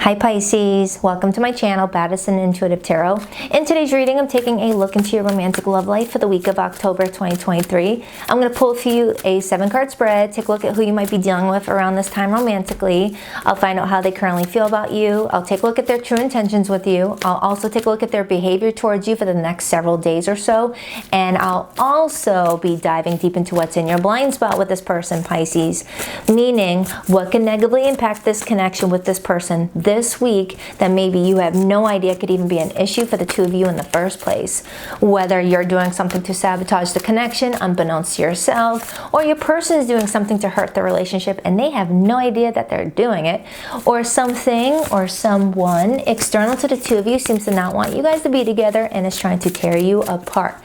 Hi Pisces, welcome to my channel, Baddison Intuitive Tarot. In today's reading, I'm taking a look into your romantic love life for the week of October 2023. I'm going to pull for you a 7-card spread, take a look at who you might be dealing with around this time romantically. I'll find out how they currently feel about you. I'll take a look at their true intentions with you. I'll also take a look at their behavior towards you for the next several days or so. And I'll also be diving deep into what's in your blind spot with this person, Pisces. Meaning, what can negatively impact this connection with this person this week that maybe you have no idea could even be an issue for the two of you in the first place. Whether you're doing something to sabotage the connection unbeknownst to yourself, or your person is doing something to hurt the relationship and they have no idea that they're doing it, or something or someone external to the two of you seems to not want you guys to be together and is trying to tear you apart.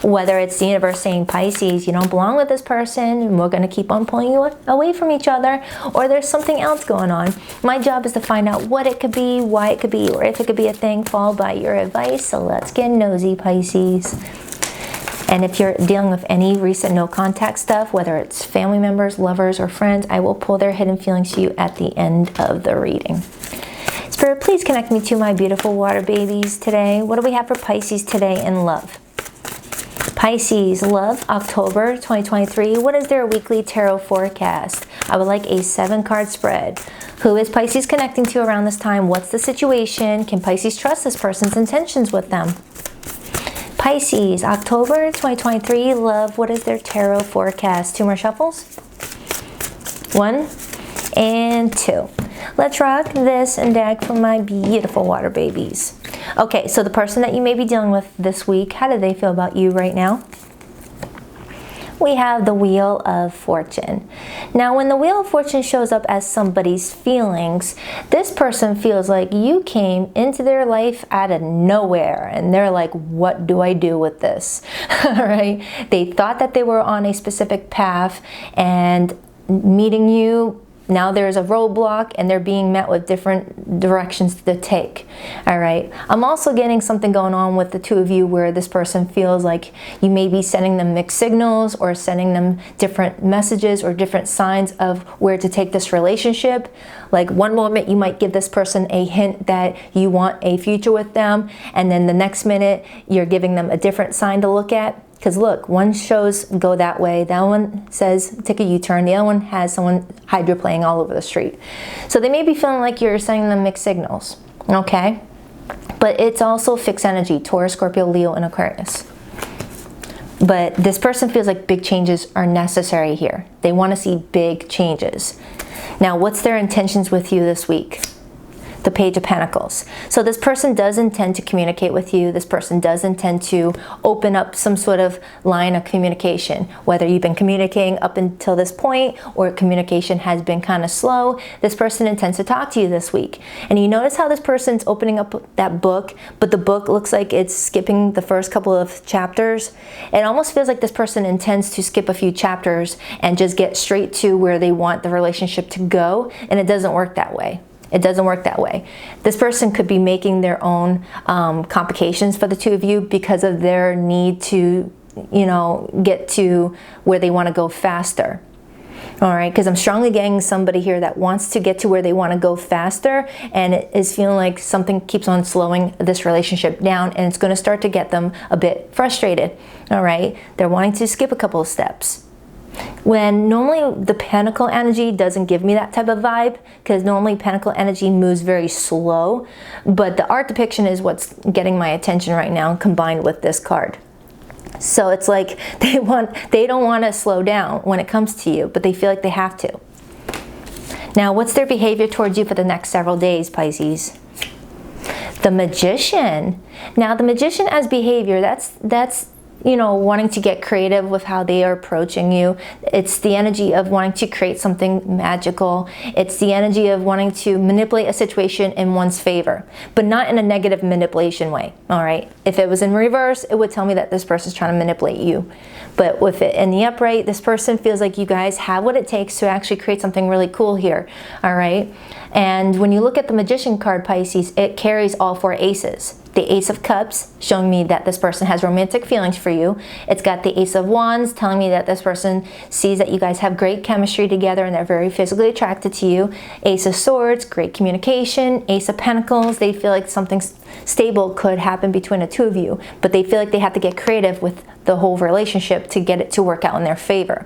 Whether it's the universe saying, Pisces, you don't belong with this person and we're going to keep on pulling you away from each other, or there's something else going on. My job is to find out what it could be, why it could be, or if it could be a thing, followed by your advice. So let's get nosy, Pisces. And if you're dealing with any recent no contact stuff, whether it's family members, lovers, or friends, I will pull their hidden feelings to you at the end of the reading. Spirit, please connect me to my beautiful water babies today. What do we have for Pisces today in love? Pisces, love, October 2023. What is their weekly tarot forecast? I would like a 7-card spread. Who is Pisces connecting to around this time? What's the situation? Can Pisces trust this person's intentions with them? Pisces, October 2023, love, what is their tarot forecast? 2 more shuffles. 1 and 2. Let's rock this and deck for my beautiful water babies. Okay, so the person that you may be dealing with this week, how do they feel about you right now? We have the Wheel of Fortune. Now, when the Wheel of Fortune shows up as somebody's feelings, this person feels like you came into their life out of nowhere and they're like, what do I do with this? All right? They thought that they were on a specific path, and meeting you, now there's a roadblock and they're being met with different directions to take. All right. I'm also getting something going on with the two of you where this person feels like you may be sending them mixed signals or sending them different messages or different signs of where to take this relationship. Like one moment you might give this person a hint that you want a future with them, and then the next minute you're giving them a different sign to look at. Because look, one shows go that way, that one says take a U-turn, the other one has someone hydroplaying all over the street. So they may be feeling like you're sending them mixed signals, okay? But it's also fixed energy, Taurus, Scorpio, Leo, and Aquarius. But this person feels like big changes are necessary here. They want to see big changes. Now, what's their intentions with you this week? The Page of Pentacles. So this person does intend to communicate with you. This person does intend to open up some sort of line of communication. Whether you've been communicating up until this point or communication has been kind of slow, this person intends to talk to you this week. And you notice how this person's opening up that book, but the book looks like it's skipping the first couple of chapters. It almost feels like this person intends to skip a few chapters and just get straight to where they want the relationship to go, and it doesn't work that way. It doesn't work that way. This person could be making their own complications for the two of you because of their need to, you know, get to where they want to go faster. All right, because I'm strongly getting somebody here that wants to get to where they want to go faster, and it is feeling like something keeps on slowing this relationship down, and it's going to start to get them a bit frustrated. All right, they're wanting to skip a couple of steps. When normally the Pentacle energy doesn't give me that type of vibe, because normally Pentacle energy moves very slow, but the art depiction is what's getting my attention right now combined with this card. So it's like they don't want to slow down when it comes to you, but they feel like they have to. Now, what's their behavior towards you for the next several days, Pisces? The Magician. Now, the Magician as behavior, that's you know, wanting to get creative with how they are approaching you. It's the energy of wanting to create something magical. It's the energy of wanting to manipulate a situation in one's favor, but not in a negative manipulation way, all right? If it was in reverse, it would tell me that this person's trying to manipulate you. But with it in the upright, this person feels like you guys have what it takes to actually create something really cool here, all right? And when you look at the Magician card, Pisces, it carries all 4 aces. The Ace of Cups showing me that this person has romantic feelings for you. It's got the Ace of Wands telling me that this person sees that you guys have great chemistry together and they're very physically attracted to you. Ace of Swords, great communication. Ace of Pentacles, they feel like something stable could happen between the two of you, but they feel like they have to get creative with the whole relationship to get it to work out in their favor.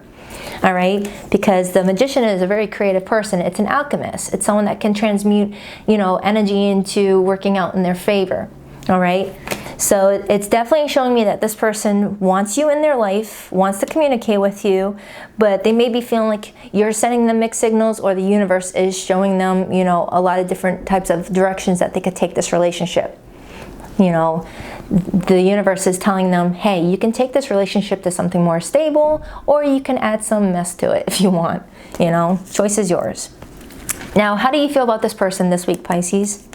All right, because the Magician is a very creative person. It's an alchemist. It's someone that can transmute, energy into working out in their favor. All right, so it's definitely showing me that this person wants you in their life, wants to communicate with you, but they may be feeling like you're sending them mixed signals, or the universe is showing them, a lot of different types of directions that they could take this relationship. The universe is telling them, hey, you can take this relationship to something more stable, or you can add some mess to it if you want. Choice is yours. Now, how do you feel about this person this week, Pisces?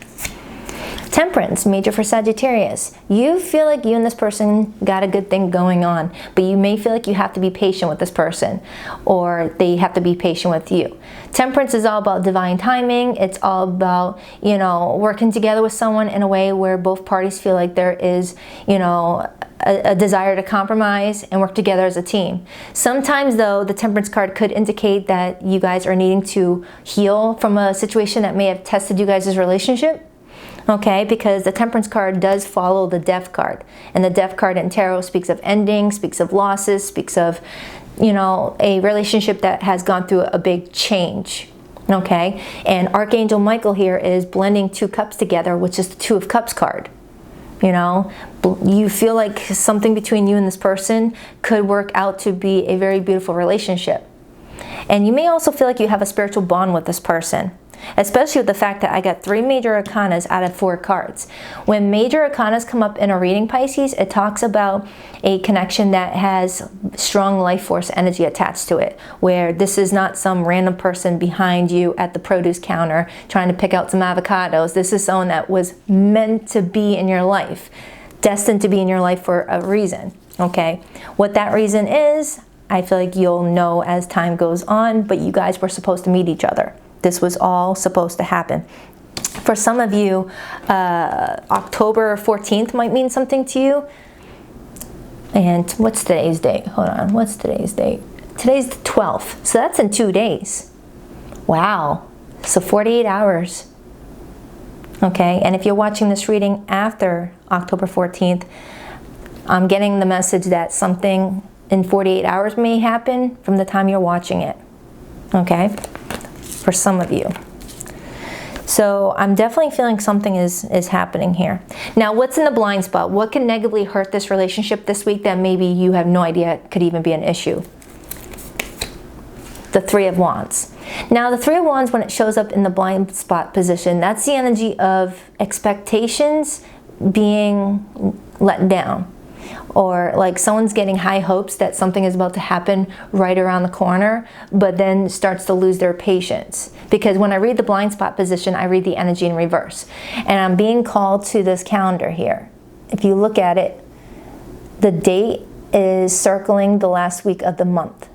Temperance, major for Sagittarius. You feel like you and this person got a good thing going on, but you may feel like you have to be patient with this person, or they have to be patient with you. Temperance is all about divine timing. It's all about, working together with someone in a way where both parties feel like there is, a desire to compromise and work together as a team. Sometimes, though, the Temperance card could indicate that you guys are needing to heal from a situation that may have tested you guys' relationship. Okay, because the Temperance card does follow the Death card. And the Death card in tarot speaks of endings, speaks of losses, speaks of, a relationship that has gone through a big change. Okay, and Archangel Michael here is blending 2 cups together, which is the 2 of Cups card. You feel like something between you and this person could work out to be a very beautiful relationship. And you may also feel like you have a spiritual bond with this person, especially with the fact that I got 3 major arcanas out of 4 cards. When major arcanas come up in a reading, Pisces, it talks about a connection that has strong life force energy attached to it, where this is not some random person behind you at the produce counter trying to pick out some avocados. This is someone that was meant to be in your life, destined to be in your life for a reason. Okay, what that reason is, I feel like you'll know as time goes on, but you guys were supposed to meet each other. This was all supposed to happen. For some of you, October 14th might mean something to you. And what's today's date? Hold on, what's today's date? Today's the 12th, so that's in 2 days. Wow, so 48 hours. Okay, and if you're watching this reading after October 14th, I'm getting the message that something in 48 hours may happen from the time you're watching it. Okay, for some of you. So I'm definitely feeling something is happening here. Now, what's in the blind spot? What can negatively hurt this relationship this week that maybe you have no idea could even be an issue? The 3 of Wands. Now, the 3 of Wands, when it shows up in the blind spot position, that's the energy of expectations being let down. Or like someone's getting high hopes that something is about to happen right around the corner, but then starts to lose their patience. Because when I read the blind spot position, I read the energy in reverse. And I'm being called to this calendar here. If you look at it, the date is circling the last week of the month.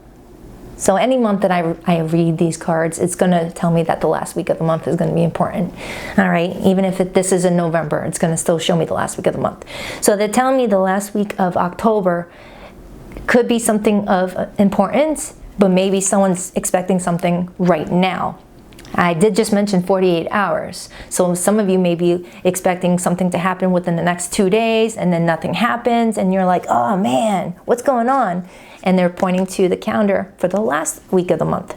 So any month that I read these cards, it's going to tell me that the last week of the month is going to be important. All right, even if this is in November, it's going to still show me the last week of the month. So they're telling me the last week of October could be something of importance, but maybe someone's expecting something right now. I did just mention 48 hours. So some of you may be expecting something to happen within the next 2 days, and then nothing happens, and you're like, oh man, what's going on? And they're pointing to the calendar for the last week of the month.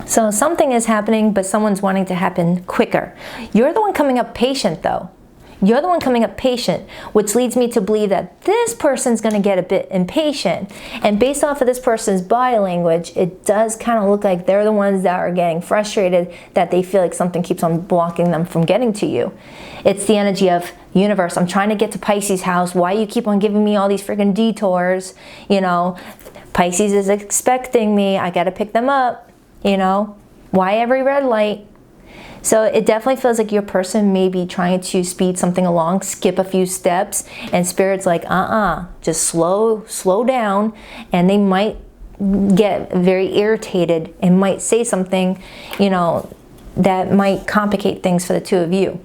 So something is happening, but someone's wanting to happen quicker. You're the one coming up patient, though. You're the one coming up patient, which leads me to believe that this person's going to get a bit impatient. And based off of this person's body language, it does kind of look like they're the ones that are getting frustrated, that they feel like something keeps on blocking them from getting to you. It's the energy of, universe, I'm trying to get to Pisces' house. Why you keep on giving me all these freaking detours? Pisces is expecting me. I got to pick them up. Why every red light? So it definitely feels like your person may be trying to speed something along, skip a few steps, and Spirit's like, just slow down, and they might get very irritated and might say something, that might complicate things for the two of you.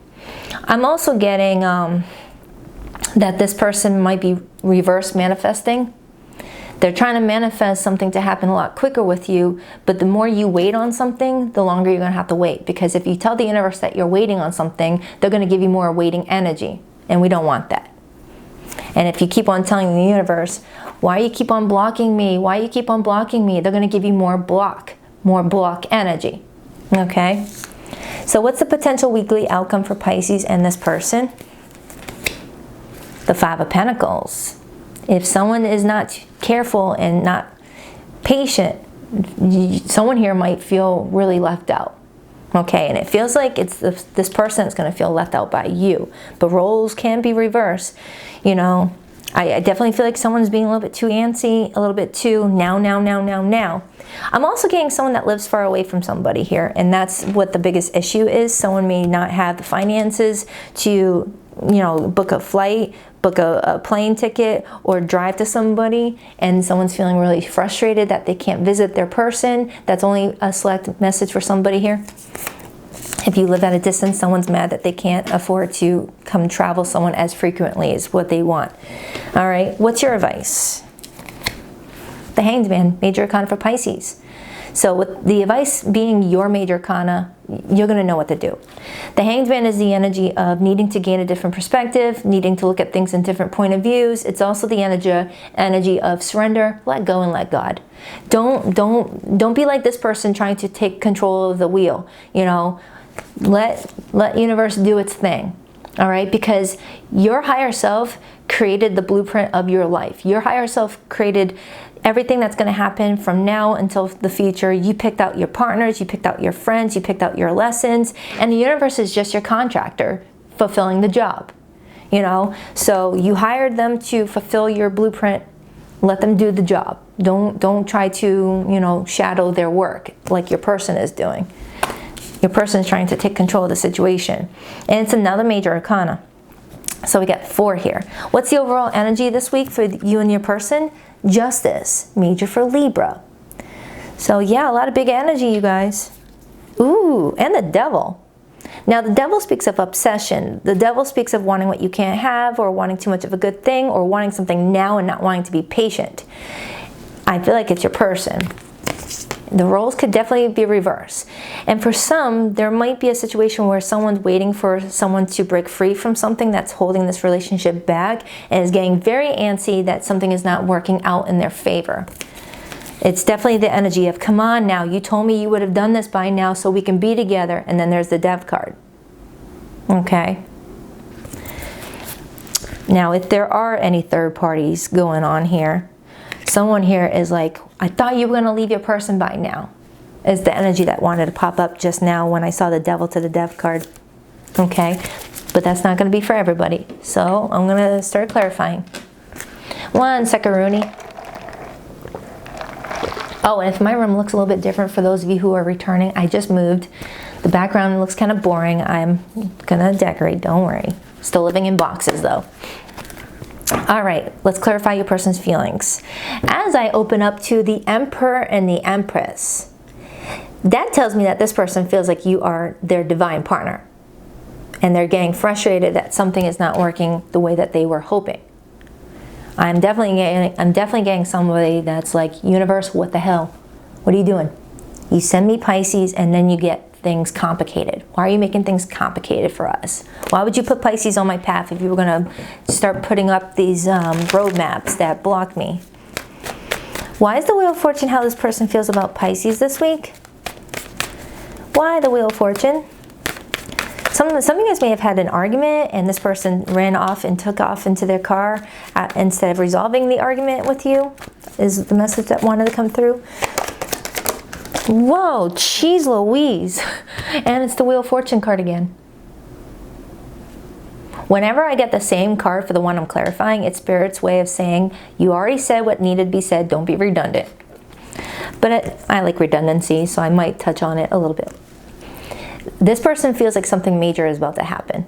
I'm also getting that this person might be reverse manifesting. They're trying to manifest something to happen a lot quicker with you, but the more you wait on something, the longer you're going to have to wait. Because if you tell the universe that you're waiting on something, they're going to give you more waiting energy, and we don't want that. And if you keep on telling the universe, why you keep on blocking me? Why you keep on blocking me? They're going to give you more block energy. Okay? So what's the potential weekly outcome for Pisces and this person? The Five of Pentacles. If someone is not careful and not patient, someone here might feel really left out. Okay, and it feels like it's this person that's going to feel left out by you. But roles can be reversed. You know, I definitely feel like someone's being a little bit too antsy, a little bit too now. I'm also getting someone that lives far away from somebody here, and that's what the biggest issue is. Someone may not have the finances to, you know, book a flight, book a plane ticket, or drive to somebody, and someone's feeling really frustrated that they can't visit their person. That's only a select message for somebody here. If you live at a distance, someone's mad that they can't afford to come travel someone as frequently as what they want. All right, what's your advice? The Hanged Man, major arcana for Pisces. So with the advice being your major arcana, you're going to know what to do. The Hanged Man is the energy of needing to gain a different perspective, needing to look at things in different point of views. It's also the energy of surrender, let go and let God. Don't be like this person trying to take control of the wheel. You know, let universe do its thing. All right, because your higher self created the blueprint of your life. Your higher self created everything that's going to happen from now until the future. You picked out your partners, you picked out your friends, you picked out your lessons, and the universe is just your contractor fulfilling the job. You know, so you hired them to fulfill your blueprint. Let them do the job. Don't try to, you know, shadow their work like your person is doing. Your person is trying to take control of the situation. And it's another major arcana. So we got 4 here. What's the overall energy this week for you and your person? Justice, major for Libra. So yeah, a lot of big energy, you guys. Ooh, and the Devil. Now the Devil speaks of obsession. The Devil speaks of wanting what you can't have, or wanting too much of a good thing, or wanting something now and not wanting to be patient. I feel like it's your person. The roles could definitely be reversed. And for some, there might be a situation where someone's waiting for someone to break free from something that's holding this relationship back, and is getting very antsy that something is not working out in their favor. It's definitely the energy of, come on now, you told me you would have done this by now so we can be together. And then there's the Death card. Okay. Now, if there are any third parties going on here, someone here is like, I thought you were going to leave your person by now, is the energy that wanted to pop up just now when I saw the Devil to the Death card. Okay, but that's not going to be for everybody. So I'm going to start clarifying. 1 second, Rooney. Oh, and if my room looks a little bit different for those of you who are returning, I just moved. The background looks kind of boring. I'm going to decorate, don't worry. Still living in boxes though. All right, let's clarify your person's feelings. As I open up to the Emperor and the Empress, that tells me that this person feels like you are their divine partner, and they're getting frustrated that something is not working the way that they were hoping. I'm definitely getting somebody that's like, universe, what the hell? What are you doing? You send me Pisces and then you get things complicated. Why are you making things complicated for us? Why would you put Pisces on my path if you were going to start putting up these roadmaps that block me? Why is the Wheel of Fortune how this person feels about Pisces this week? Why the Wheel of Fortune? Some of you guys may have had an argument and this person ran off and took off into their car instead of resolving the argument with you, is the message that wanted to come through. Whoa, jeez Louise. And it's the Wheel of Fortune card again. Whenever I get the same card for the one I'm clarifying, it's Spirit's way of saying, you already said what needed to be said, don't be redundant. But I like redundancy, so I might touch on it a little bit. This person feels like something major is about to happen.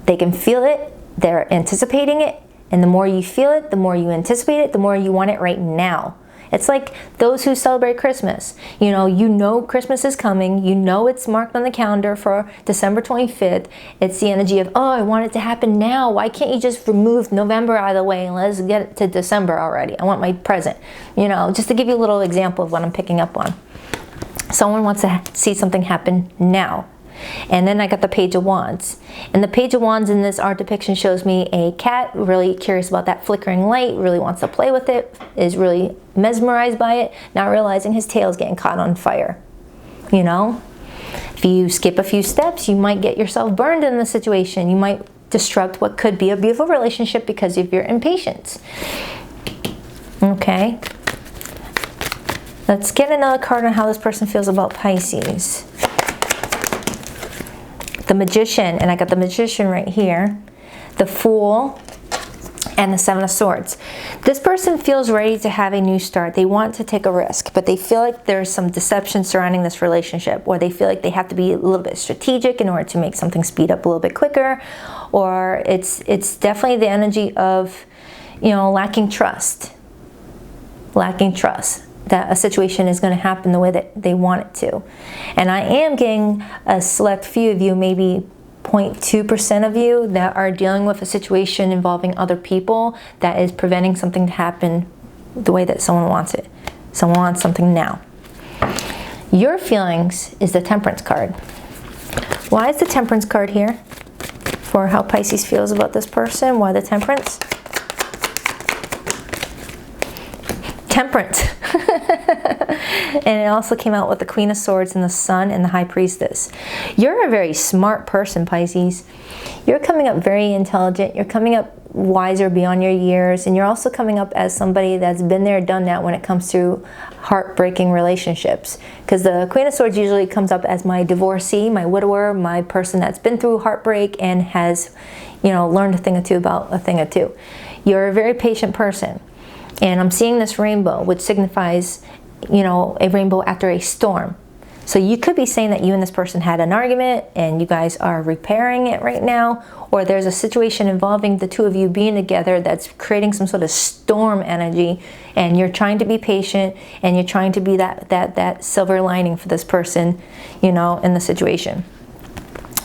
They can feel it, they're anticipating it, and the more you feel it, the more you anticipate it, the more you want it right now. It's like those who celebrate Christmas. You know Christmas is coming. You know it's marked on the calendar for December 25th. It's the energy of, oh, I want it to happen now. Why can't you just remove November out of the way and let's get it to December already? I want my present. Just to give you a little example of what I'm picking up on. Someone wants to see something happen now. And then I got the Page of Wands. And the Page of Wands in this art depiction shows me a cat, really curious about that flickering light, really wants to play with it, is really mesmerized by it, not realizing his tail's getting caught on fire. If you skip a few steps, you might get yourself burned in the situation. You might disrupt what could be a beautiful relationship because of your impatience. Okay. Let's get another card on how this person feels about Pisces. The Magician, and I got the Magician right here, the Fool, and the Seven of Swords. This person feels ready to have a new start. They want to take a risk, but they feel like there's some deception surrounding this relationship, or they feel like they have to be a little bit strategic in order to make something speed up a little bit quicker, or it's definitely the energy of, lacking trust. Lacking trust that a situation is going to happen the way that they want it to. And I am getting a select few of you, maybe 0.2% of you, that are dealing with a situation involving other people that is preventing something to happen the way that someone wants it. Someone wants something now. Your feelings is the Temperance card. Why is the Temperance card here? For how Pisces feels about this person. Why the Temperance? Temperance. And it also came out with the Queen of Swords and the Sun and the High Priestess. You're a very smart person, Pisces. You're coming up very intelligent. You're coming up wiser beyond your years. And you're also coming up as somebody that's been there, done that when it comes to heartbreaking relationships. Because the Queen of Swords usually comes up as my divorcee, my widower, my person that's been through heartbreak and has, learned a thing or two about a thing or two. You're a very patient person. And I'm seeing this rainbow, which signifies, a rainbow after a storm. So you could be saying that you and this person had an argument and you guys are repairing it right now, or there's a situation involving the two of you being together that's creating some sort of storm energy, and you're trying to be patient and you're trying to be that silver lining for this person, in the situation.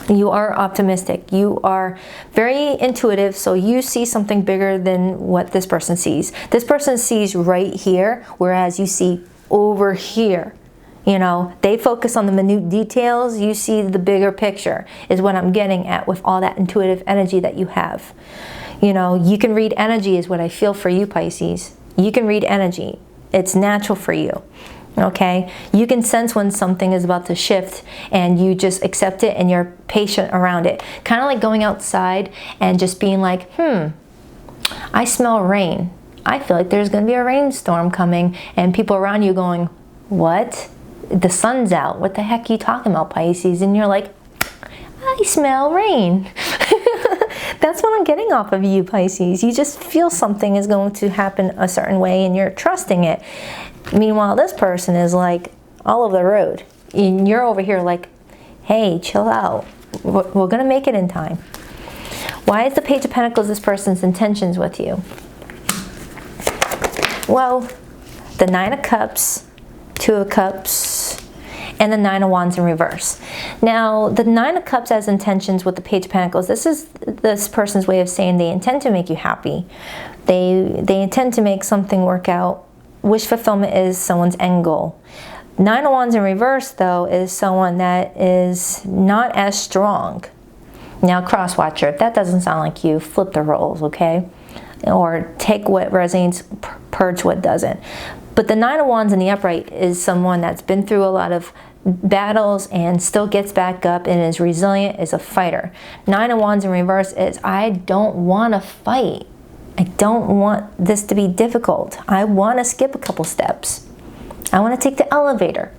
You are optimistic. You are very intuitive, so you see something bigger than what this person sees. This person sees right here, whereas you see over here. They focus on the minute details. You see the bigger picture is what I'm getting at with all that intuitive energy that you have. You can read energy is what I feel for you, Pisces. You can read energy. It's natural for you. Okay, you can sense when something is about to shift and you just accept it and you're patient around it. Kind of like going outside and just being like, I smell rain. I feel like there's going to be a rainstorm coming, and people around you going, what? The sun's out. What the heck are you talking about, Pisces? And you're like, I smell rain. That's what I'm getting off of you, Pisces. You just feel something is going to happen a certain way and you're trusting it. Meanwhile, this person is like all over the road. And you're over here like, hey, chill out. We're going to make it in time. Why is the Page of Pentacles this person's intentions with you? Well, the Nine of Cups, Two of Cups, and the Nine of Wands in reverse. Now, the Nine of Cups as intentions with the Page of Pentacles, this is this person's way of saying they intend to make you happy. They intend to make something work out. Wish fulfillment is someone's end goal. Nine of Wands in reverse, though, is someone that is not as strong. Now, cross watcher, if that doesn't sound like you, flip the roles, okay? Or take what resonates, purge what doesn't. But the Nine of Wands in the upright is someone that's been through a lot of battles and still gets back up and is resilient, is a fighter. Nine of Wands in reverse is, I don't want to fight. I don't want this to be difficult. I want to skip a couple steps. I want to take the elevator.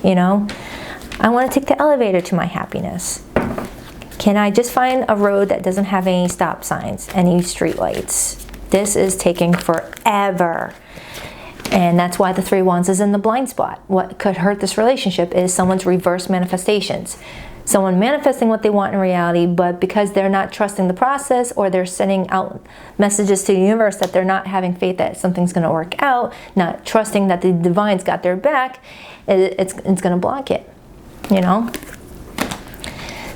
I want to take the elevator to my happiness. Can I just find a road that doesn't have any stop signs, any street lights? This is taking forever. And that's why the Three of Wands is in the blind spot. What could hurt this relationship is someone's reverse manifestations. someone manifesting what they want in reality, but because they're not trusting the process, or they're sending out messages to the universe that they're not having faith that something's going to work out, not trusting that the divine's got their back, it's going to block it, you know?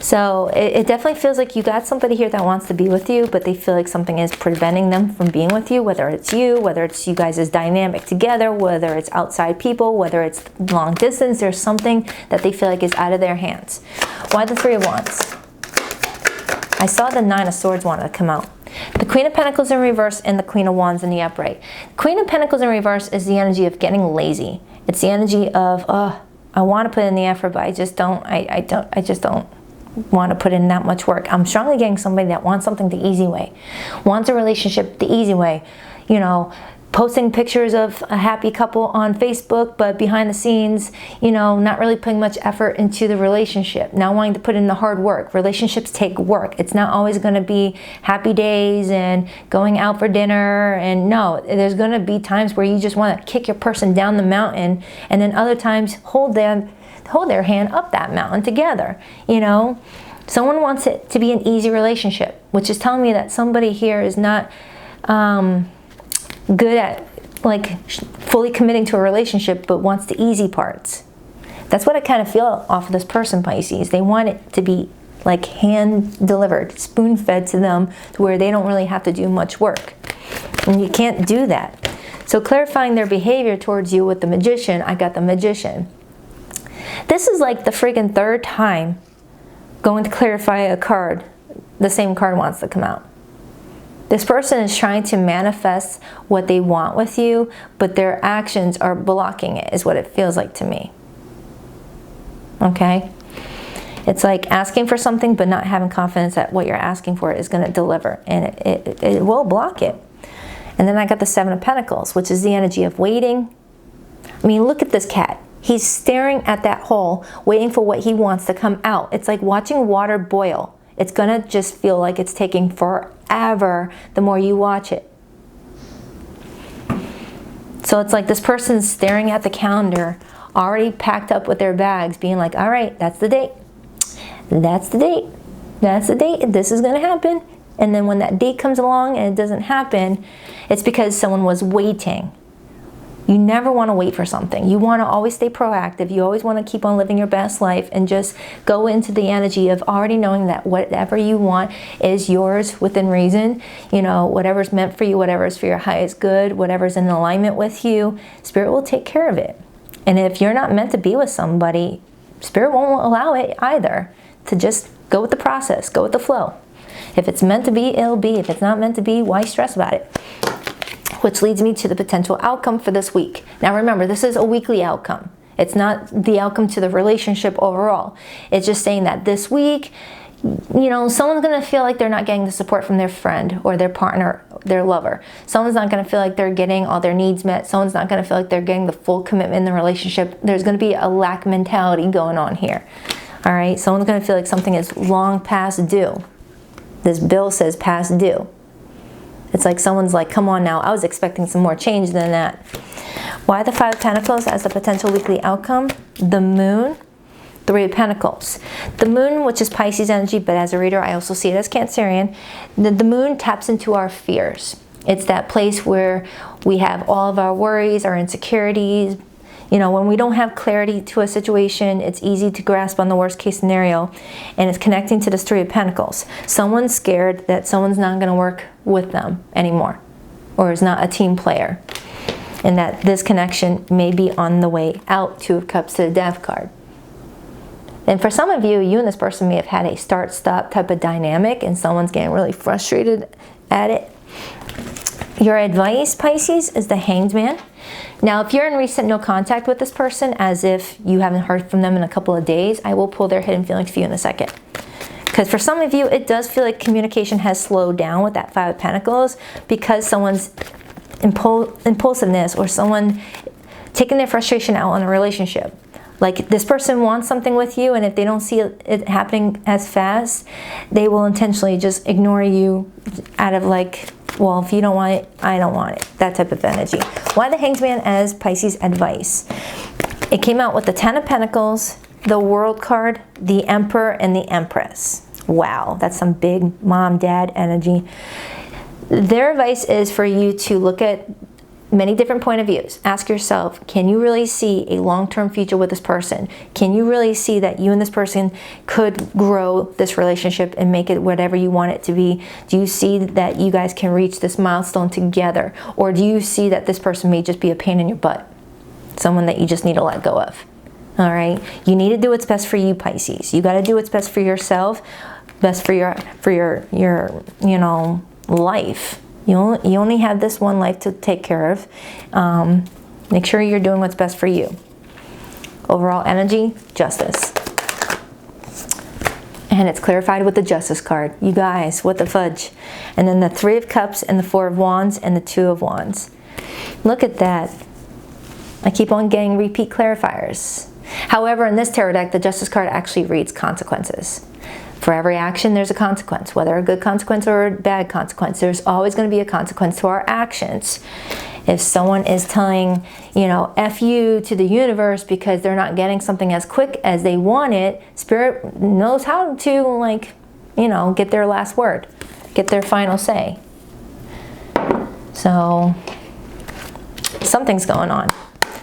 So it definitely feels like you got somebody here that wants to be with you, but they feel like something is preventing them from being with you, whether it's you, whether it's you guys' dynamic together, whether it's outside people, whether it's long distance. There's something that they feel like is out of their hands. Why the Three of Wands? I saw the Nine of Swords wanted to come out. The Queen of Pentacles in reverse and the Queen of Wands in the upright. Queen of Pentacles in reverse is the energy of getting lazy. It's the energy of, I want to put in the effort, but I just don't want to put in that much work. I'm strongly getting somebody that wants something the easy way, wants a relationship the easy way, you know, posting pictures of a happy couple on Facebook, but behind the scenes, you know, not really putting much effort into the relationship, not wanting to put in the hard work. Relationships take work. It's not always going to be happy days and going out for dinner, and no, there's going to be times where you just want to kick your person down the mountain, and then other times hold their hand up that mountain together, you know. Someone wants it to be an easy relationship, which is telling me that somebody here is not good at like fully committing to a relationship, but wants the easy parts. That's what I kind of feel off of this person, Pisces. They want it to be like hand delivered, spoon fed to them, to where they don't really have to do much work. And you can't do that. So clarifying their behavior towards you with the Magician, I got the Magician. This is like the friggin' third time going to clarify a card. The same card wants to come out. This person is trying to manifest what they want with you, but their actions are blocking it, is what it feels like to me. Okay? It's like asking for something, but not having confidence that what you're asking for is going to deliver. And it will block it. And then I got the Seven of Pentacles, which is the energy of waiting. I mean, look at this cat. He's staring at that hole, waiting for what he wants to come out. It's like watching water boil. It's going to just feel like it's taking forever the more you watch it. So it's like this person's staring at the calendar, already packed up with their bags, being like, all right, that's the date. That's the date. That's the date. This is going to happen. And then when that date comes along and it doesn't happen, it's because someone was waiting. You never want to wait for something. You want to always stay proactive. You always want to keep on living your best life and just go into the energy of already knowing that whatever you want is yours within reason. You know, whatever's meant for you, whatever's for your highest good, whatever's in alignment with you, Spirit will take care of it. And if you're not meant to be with somebody, Spirit won't allow it either. To just go with the process, go with the flow. If it's meant to be, it'll be. If it's not meant to be, why stress about it? Which leads me to the potential outcome for this week. Now remember, this is a weekly outcome. It's not the outcome to the relationship overall. It's just saying that this week, you know, someone's going to feel like they're not getting the support from their friend or their partner, their lover. Someone's not going to feel like they're getting all their needs met. Someone's not going to feel like they're getting the full commitment in the relationship. There's going to be a lack mentality going on here. All right, someone's going to feel like something is long past due. This bill says past due. It's like someone's like, come on now, I was expecting some more change than that. Why the Five of Pentacles as the potential weekly outcome? The Moon, Three of Pentacles. The Moon, which is Pisces energy, but as a reader, I also see it as Cancerian. The Moon taps into our fears. It's that place where we have all of our worries, our insecurities. You know, when we don't have clarity to a situation, it's easy to grasp on the worst case scenario, and it's connecting to the Three of Pentacles. Someone's scared that someone's not going to work with them anymore, or is not a team player, and that this connection may be on the way out. Two of Cups to the Death card. And for some of you, you and this person may have had a start-stop type of dynamic, and someone's getting really frustrated at it. Your advice, Pisces, is the Hanged Man. Now, if you're in recent no contact with this person, as if you haven't heard from them in a couple of days, I will pull their hidden feelings for you in a second. Because for some of you, it does feel like communication has slowed down with that Five of Pentacles, because someone's impulsiveness or someone taking their frustration out on a relationship. Like, this person wants something with you, and if they don't see it happening as fast, they will intentionally just ignore you out of like, well, if you don't want it, I don't want it. That type of energy. Why the Hanged Man as Pisces advice? It came out with the Ten of Pentacles the World card, the Emperor, and the Empress. Wow, that's some big mom, dad energy. Their advice is for you to look at many different point of views. Ask yourself, can you really see a long-term future with this person? Can you really see that you and this person could grow this relationship and make it whatever you want it to be? Do you see that you guys can reach this milestone together? Or do you see that this person may just be a pain in your butt? Someone that you just need to let go of. All right? You need to do what's best for you, Pisces. You got to do what's best for yourself, best for your you know, life. You only have this one life to take care of. Make sure you're doing what's best for you. Overall energy, justice. And it's clarified with the Justice card. You guys, what the fudge. And then the Three of Cups and the Four of Wands and the Two of Wands. Look at that. I keep on getting repeat clarifiers. However, in this tarot deck, the Justice card actually reads consequences. For every action, there's a consequence, whether a good consequence or a bad consequence. There's always going to be a consequence to our actions. If someone is telling, you know, F you to the universe because they're not getting something as quick as they want it, Spirit knows how to, like, you know, get their last word, get their final say. So, something's going on.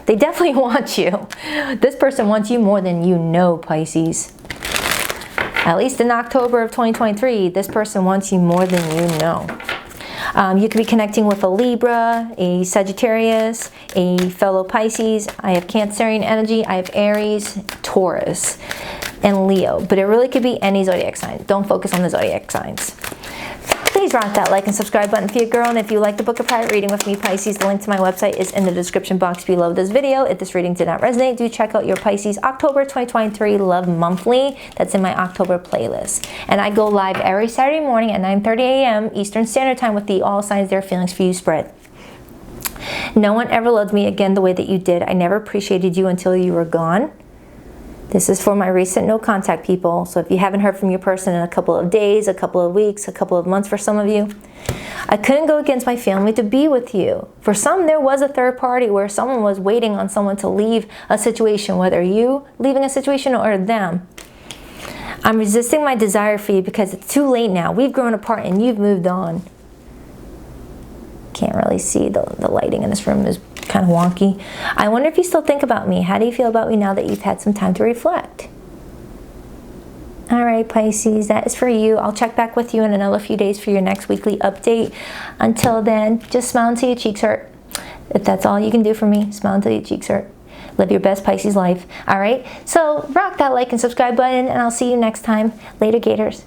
They definitely want you. This person wants you more than you know, Pisces. At least in October of 2023, this person wants you more than you know. You could be connecting with a Libra, a Sagittarius, a fellow Pisces. I have Cancerian energy. I have Aries, Taurus, and Leo. But it really could be any zodiac sign. Don't focus on the zodiac signs. Please rock that like and subscribe button for your girl. And if you like to book a private reading with me, Pisces, the link to my website is in the description box below this video. If this reading did not resonate, do check out your Pisces October 2023 Love Monthly. That's in my October playlist. And I go live every Saturday morning at 9:30 a.m. Eastern Standard Time with the All Signs Their Feelings for You spread. No one ever loved me again the way that you did. I never appreciated you until you were gone. This is for my recent no contact people. So if you haven't heard from your person in a couple of days, a couple of weeks, a couple of months for some of you, I couldn't go against my family to be with you. For some, there was a third party where someone was waiting on someone to leave a situation, whether you leaving a situation or them. I'm resisting my desire for you because it's too late now. We've grown apart and you've moved on. Can't really see, the lighting in this room is kind of wonky. I wonder if you still think about me. How do you feel about me now that you've had some time to reflect? All right, Pisces, that is for you. I'll check back with you in another few days for your next weekly update. Until then, just smile until your cheeks hurt. If that's all you can do for me, smile until your cheeks hurt. Live your best Pisces life. All right, so rock that like and subscribe button, and I'll see you next time. Later, Gators.